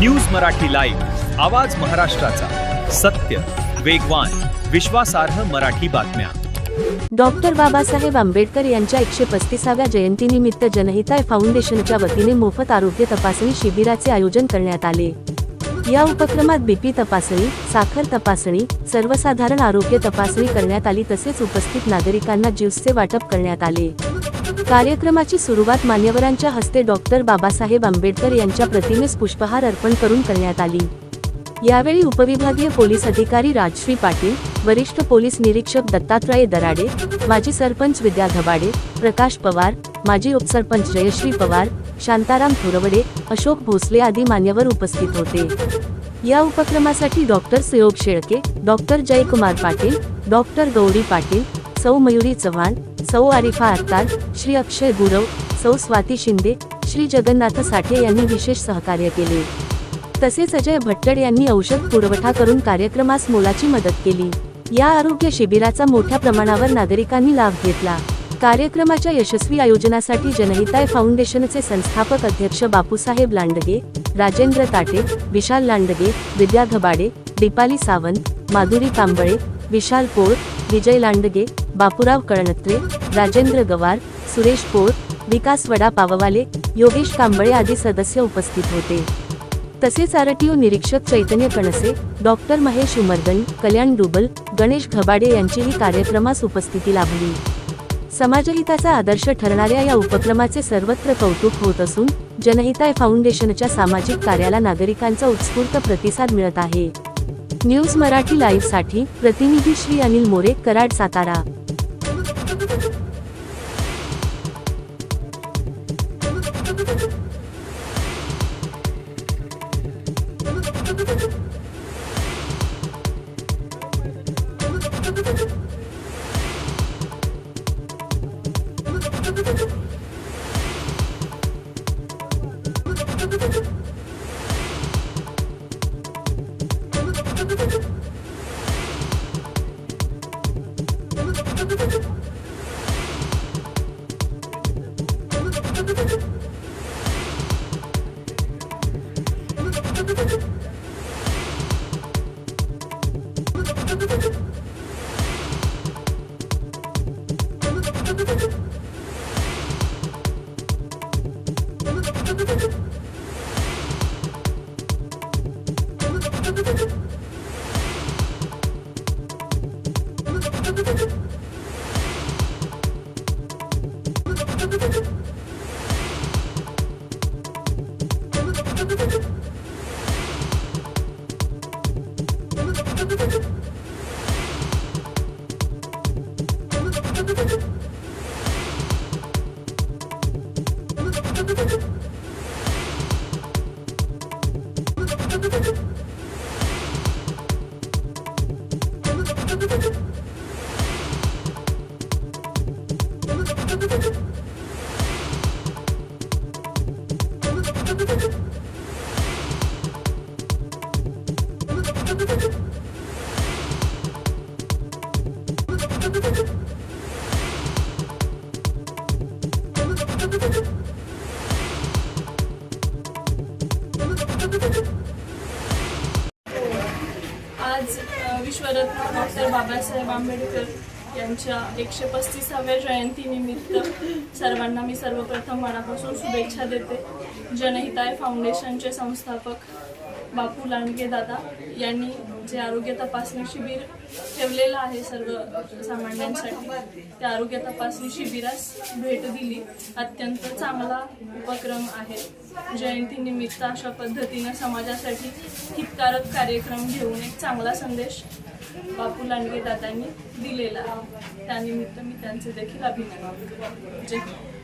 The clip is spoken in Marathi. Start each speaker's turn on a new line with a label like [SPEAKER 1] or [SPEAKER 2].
[SPEAKER 1] न्यूज मराठी लाईव्ह, आवाज महाराष्ट्राचा, सत्य, वेगवान, विश्वासार्ह मराठी बातम्या।
[SPEAKER 2] डॉक्टर बाबासाहेब आंबेडकर यांच्या 135व्या जयंतीनिमित्त जनहिताय फाउंडेशनच्या वतीने मोफत आरोग्य तपासणी शिबिराचे आयोजन करण्यात आले। या उपक्रमात बीपी तपासणी, साखर तपासणी, सर्वसाधारण आरोग्य तपासणी करण्यात आली, तसेच उपस्थित नागरिकांना ज्यूसचे वाटप करण्यात आले। कार्यक्रमाची सुरुवात मान्यवरांच्या हस्ते डॉक्टर बाबासाहेब आंबेडकर यांच्या प्रतिमेस पुष्पहार अर्पण करून करण्यात आली। यावेळी उपविभागीय पोलीस अधिकारी राजश्री पाटील, वरिष्ठ पोलीस निरीक्षक दत्तात्रय दराडे, माजी सरपंच विद्या धबाडे, प्रकाश पवार, माजी उपसरपंच जयश्री पवार, शांताराम थोरवडे, अशोक भोसले आदी मान्यवर उपस्थित होते। या उपक्रमासाठी डॉक्टर सुयोग शेळके, डॉक्टर जयकुमार पाटील, डॉक्टर गौरी पाटील, सौ मयुरी चव्हाण, सौ आरिफा अत्तार, श्री अक्षय गुरव, सौ स्वाती शिंदे, श्री जगन्नाथ साठे यांनी विशेष सहकार्य केले। तसेच अजय भट्टड यांनी औषध पुरवठा करून कार्यक्रमास मोलाची मदत केली। या आरोग्य शिबिराचा मोठ्या प्रमाणावर नागरिकांनी लाभ घेतला। कार्यक्रमाच्या यशस्वी आयोजनासाठी जनहिताय फाउंडेशनचे संस्थापक अध्यक्ष बापूसाहेब लांडगे, राजेंद्र ताटे, विशाल लांडगे, विद्या धबाडे, दीपाली सावंत, माधुरी कांबळे, विशाल पोळ, विजय लांडगे, बापूराव कळणत्रे, राजेंद्र गवार, सुरेश पोळ, विकास वडा पाववाले, योगेश कांबळे आदी सदस्य उपस्थित होते। तसेच आरटीओ निरीक्षक चैतन्य कणसे, डॉक्टर महेश उमरगण, कल्याण डुबल, गणेश घबाडे यांचीही कार्यक्रमास उपस्थिती लाभली। समाजहिताचा आदर्श ठरणाऱ्या या उपक्रमाचे सर्वत्र कौतुक होत असून जनहिताय फाउंडेशनच्या सामाजिक कार्याला नागरिकांचा उत्स्फूर्त प्रतिसाद मिळत आहे। न्यूज मराठी लाईव्ह साठी प्रतिनिधी श्री अनिल मोरे, कराड, सातारा।
[SPEAKER 3] आज विश्वरत्न डॉक्टर बाबासाहेब आंबेडकर यांच्या 135व्या जयंतीनिमित्त सर्वांना मी सर्वप्रथम मनापासून शुभेच्छा देते। जनहिताय फाउंडेशनचे संस्थापक बापू लांडगे दादा यांनी जे आरोग्य तपासणी शिबिर ठेवलेलं आहे सर्वसामान्यांसाठी, त्या आरोग्य तपासणी शिबिरास भेट दिली। अत्यंत चांगला उपक्रम आहे। जयंतीनिमित्त अशा पद्धतीने समाजासाठी हितकारक कार्यक्रम घेऊन एक चांगला संदेश बापू लांडगे दादांनी दिलेला आहे। त्यानिमित्त मी त्यांचे देखील अभिनंदन करते। जय हिंद।